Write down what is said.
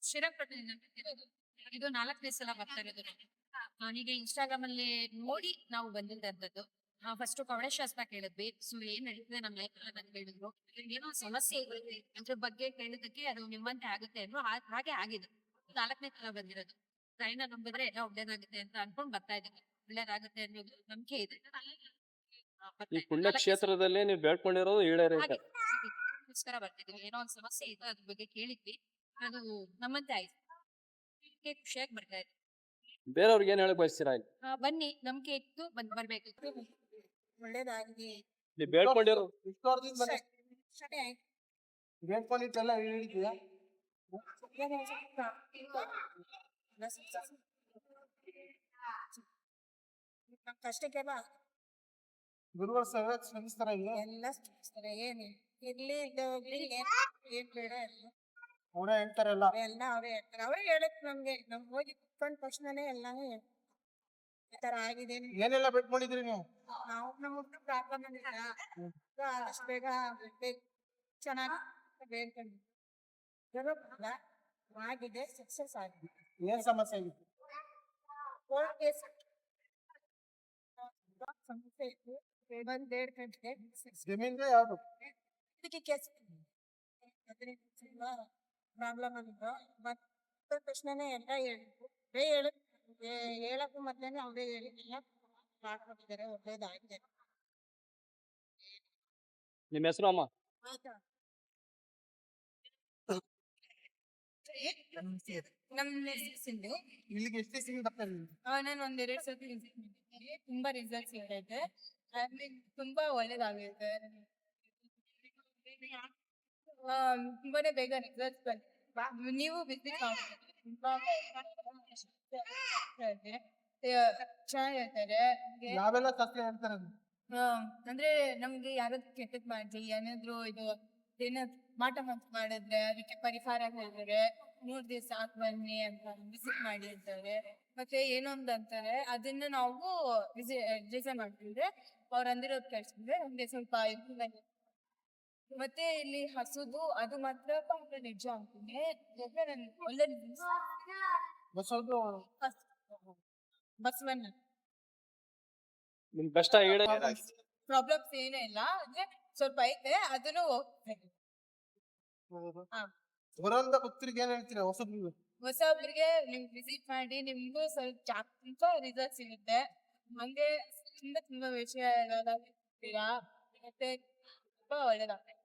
ಶ್ರೀರಂಗಪಟ್ಟಣದಿಂದ ಬಂದಿರೋದು. ಇದು 4ನೇ ಸಲ ಬರ್ತಾ ಇರೋದು ನಾನು. ಹೀಗೆ ಇನ್ಸ್ಟಾಗ್ರಾಮ್ ಅಲ್ಲಿ ನೋಡಿ ನಾವು ಬಂದಿದ್ದಂಥದ್ದು. ಫಸ್ಟ್ ಕವಡೆ ಶಾಸ್ತ್ರ ಕೇಳಿದ್ವಿ. ಸೊ ಏನ್ ನಡೀತಿದೆ ನಮ್ಮ ಲೈಫ್ ಅಲ್ಲಿ ಅಂತ ಹೇಳಿದ್ರು. ಏನೋ ಸಮಸ್ಯೆ ಇದೆ ಅದ್ರ ಬಗ್ಗೆ ಕೇಳಿದಕ್ಕೆ ಅದು ನಿಮ್ಮಂತೆ ಆಗುತ್ತೆ ಅನ್ನೋ ಹಾಗೆ ಆಗಿದೆ. 4ನೇ ಸಲ ಬಂದಿರೋದು. ಟ್ರೈನ ನಂಬಿದ್ರೆ ಎಲ್ಲ ಒಳ್ಳೇದಾಗುತ್ತೆ ಅಂತ ಅನ್ಕೊಂಡ್ ಬರ್ತಾ ಇದ್ದೀನಿ. ಒಳ್ಳೇದಾಗುತ್ತೆ ಅನ್ನೋದು ನಂಬಿಕೆ ಇದೆ. ಈ ಪುಣ್ಯ ಕ್ಷೇತ್ರದಲ್ಲಿ ನೀವು ಬೇಡ್ಕೊಂಡಿರೋದು ಈಡೇರೈತೆ. ಅದಕ್ಕೋಸ್ಕರ ಬರ್ತಿದ್ವಿ. ಏನೋ ಒಂದ್ ಸಮಸ್ಯೆ ಇತ್ತು ಅದ್ರ ಬಗ್ಗೆ ಕೇಳಿದ್ವಿ. ಅದು ನಮ್ಮಂತೆ ಆಯ್ತು. ಖುಷಿಯಾಗಿ ಬರ್ತಾ ಇದ್ವಿ. ಬೇರೆಯವ್ರಿಗೆ ಏನ್ ಹೇಳಕ್ ಬಯಸ್ತೀರಾ ಇಲ್ಲಿ? ಬನ್ನಿ, ನಂಬಿಕೆ ಇತ್ತು ಬರ್ಬೇಕು. ಒಳ್ಳೇದಾಗಿ ನೀವು ಬೇಡ್ಕೊಂಡಿರೋ ಸರಿ ಆಯ್ತು. ಬೇಡ್ಕೊಂಡಿದ್ದೆಲ್ಲ ಹೇಳಿದ್ಯಾ? ಕಷ್ಟಕ್ಕೆಲ್ಲ ಗುರುಗಳ ಸೇವೆ ಶ್ರಮಿಸ್ತಾರ ಇಲ್ಲಿ ಎಲ್ಲ ಸ್ಪಂದಿಸ್ತಾರೆ. ಏನಿ ಇರ್ಲಿ ಹೋಗ್ಲಿ ಏನ್ ಬೇಡ ಅವರೇ ಹೇಳ್ತಾರಲ್ಲ. ಎಲ್ಲ ಅವರೇ ಹೇಳ್ತಾರೆ. ಅವರೇ ಹೇಳಕ್ ನಮ್ ಹೋಗಿ ಕುತ್ಕೊಂಡ ತಕ್ಷಣನೇ ಎಲ್ಲಾನು ಈ ತರ ಆಗಿದೆ. ಏನೆಲ್ಲ ಬೇಡ್ಕೊಂಡಿದ್ರಿ ನೀವು? ನಾವು ನಮ್ಮ ಪ್ರಾಬ್ಲಮ್ ಅಷ್ಟು ಬೇಗ ಚೆನ್ನಾಗಿ ಬೇಡ್ಕೊಂಡಿದ್ವಿ. ಆಗಿದೆ, ಸಕ್ಸಸ್ ಆಗಿದೆ. ಏನ್ ಸಮಸ್ಯೆ ಆಗಿತ್ತು? ಕೋರ್ಟ್ ಕೇಸ್ ಸಮಸ್ಯೆ ಇತ್ತು. ಬಂದ್ ಬೇಡ್ಕೊಂಡ್ರೆ ಜಮೀನ್ಗೆ ಯಾವ್ದು? ಇದಕ್ಕೆ ಕೇಸ್ ಪ್ರಾಬ್ಲಮ್ ಆಗಿದ್ದು ಬಂದ ತಕ್ಷಣನೇ ಎಲ್ಲ ಹೇಳಿದ್ರು. ಹೇಳಕ್ಕೂ ಮೊದ್ಲೇನೆ ಅವರೇ ಹೇಳಿಲ್ಲ ಮಾಡ್ಕೊಟ್ಟಿದ್ದಾರೆ. ಒಳ್ಳೇದಾಗಿದೆ. ನಿಮ್ಮ ಹೆಸರು ಅಮ್ಮ? ನಮ್ ಸಿಂಧು. ಇಲ್ಲಿಗೆ ಎಷ್ಟು ದಿವಸದಿಂದ ಬರ್ತಾರೆ ನೀವು? ನಾನು ಒಂದೆರಡು ಸತಿ ವಿಸಿಟ್ ಮಾಡಿದ್ದೀನಿ. ತುಂಬಾ ರಿಸಲ್ಟ್ಸ್ ಸಿಗೈತೆ. ತುಂಬಾ ಒಳ್ಳೇದಾಗೈತೆ. ತುಂಬಾನೇ ಬೇಗ ರಿಸಲ್ಟ್ಸ್ ಬಂದಿದೆ. ನೀವು ವಿಸಿಟ್ ಮಾಡ್ತೀವಿ. ಚೆನ್ನಾಗಿರ್ತಾರೆ. ಯಾವೆಲ್ಲ ಶಾಸ್ತ್ರ ಹೇಳ್ತಾರೆ? ಅಂದ್ರೆ ನಮ್ಗೆ ಯಾರಾದ್ರೂ ಕೆಟ್ಟದ್ ಮಾಡ್ರಿ, ಏನಾದ್ರು ಇದು ಏನ ಮಾಟ ಮಾಡಿದ್ರೆ ಅದಕ್ಕೆ ಪರಿಹಾರ ಹೇಳಿದ್ರೆ 3 ದಿವಸ ಬನ್ನಿ ಅಂತ ವಿಸಿಟ್ ಮಾಡಿರ್ತಾರೆ. ಮತ್ತೆ ಏನೊಂದು ಅಂತಾರೆ ಅದನ್ನ ನಾವು ಡಿಸೈನ್ ಮಾಡ್ತಿದ್ರೆ ಅವ್ರು ಅಂದಿರೋದ್ ಕೇಳಿಸಿದ್ರೆ ನಮ್ಗೆ ಸ್ವಲ್ಪ ಇಂಪ್ರೂವ್ಮೆಂಟ್. ಮತ್ತೆ ಇಲ್ಲಿ ಹಸುದು ಅದು ಮಾತ್ರ ನಿಜ ಅಂತೀನಿ. ಒಳ್ಳೆ ಬಸವಣ್ಣ ನಿಮ್ ಕಷ್ಟ ಪ್ರಾಬ್ಲಮ್ಸ್ ಏನೂ ಇಲ್ಲ. ಅಂದ್ರೆ ಸ್ವಲ್ಪ ಐತೆ, ಅದನ್ನು ಹೋಗ್ತೇನೆ. ಬರೋಂತ ಭಕ್ತರಿಗೆ ಏನ್ ಹೇಳ್ತೀರಾ? ಹೊಸೊಬ್ರಿಗೆ ನಿಮ್ಗೆ ವಿಸಿಟ್ ಮಾಡಿ ನಿಮ್ಗೂ ಸ್ವಲ್ಪ ರಿಸಲ್ಟ್ ಸಿಗುತ್ತೆ. ಹಂಗೆ ತುಂಬಾ ವಿಷಯ ಮತ್ತೆ ತುಂಬಾ ಒಳ್ಳೇದಾಗ್ತದೆ.